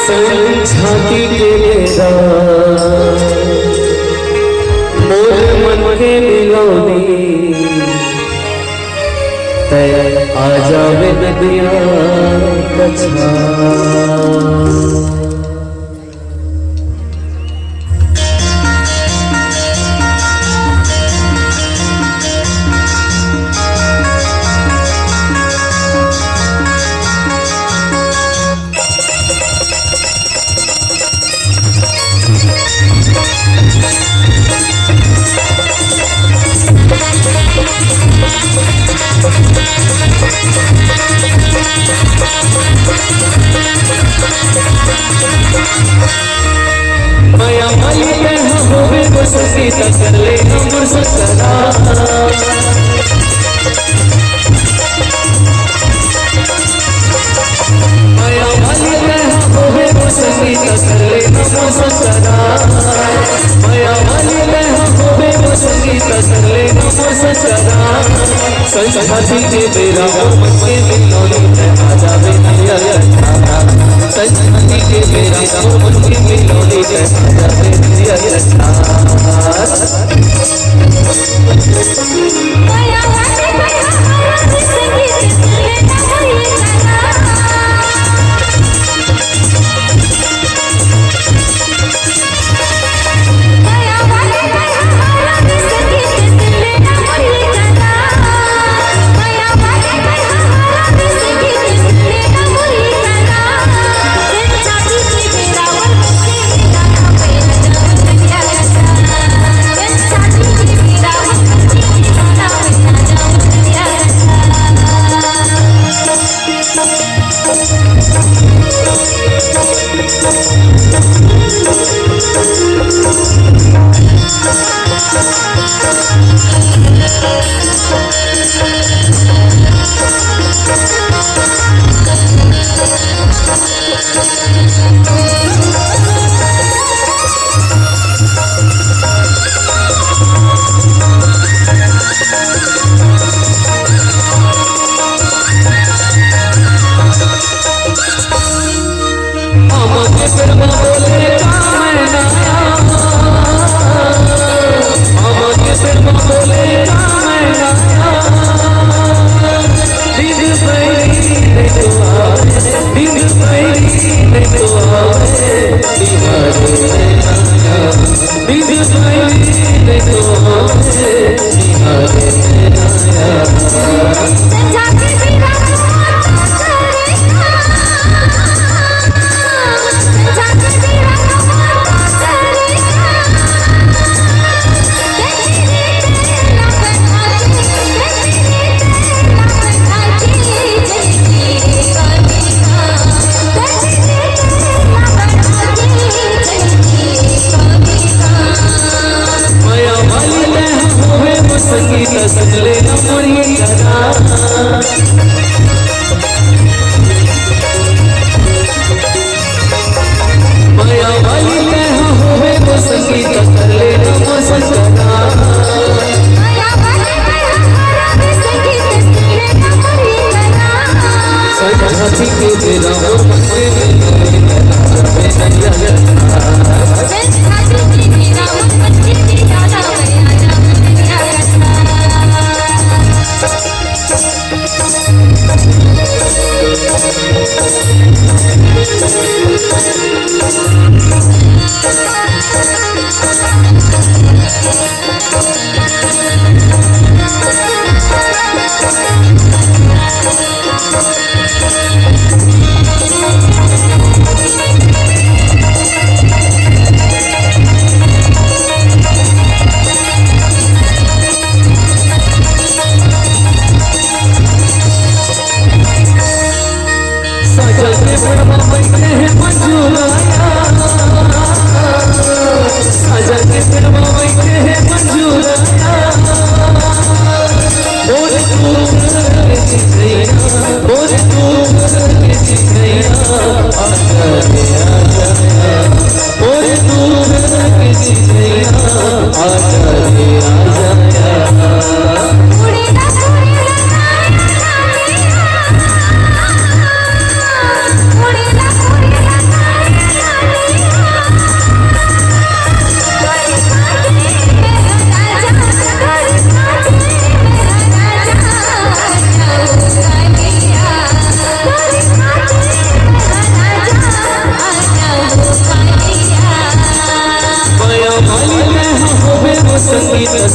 छाती के मेरा मोर मन के मिलौनी तय आ जावे नदिया कछा। सीता कर ले हमर सकरा माया वाली लहरा होवे वो संगीता कर ले हमर सकरा माया वाली लहरा होवे वो संगीता कर ले हमर सकरा। संसाथी के बेरा मन के मिलौनी है आ जावे नदिया कछा। संसाथी के बेरा मन के मिलौनी है आ जावे नदिया कछा।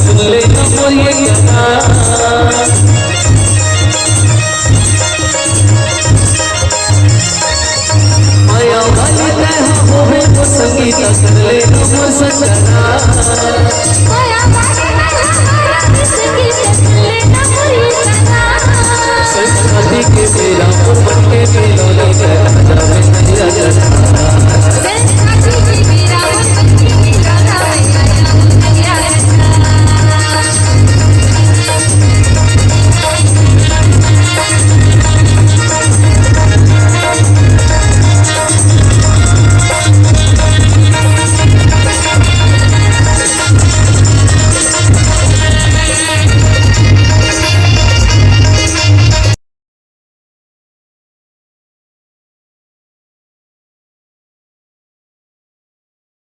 सुन ले मोर ये गाना माया वाली तैहा होवे वो संगीत कर ले मोर सजना माया वाली संगीत कर ले मोर ये गाना संगति के मेरा मन के मिलो ले राजा में नैया जरा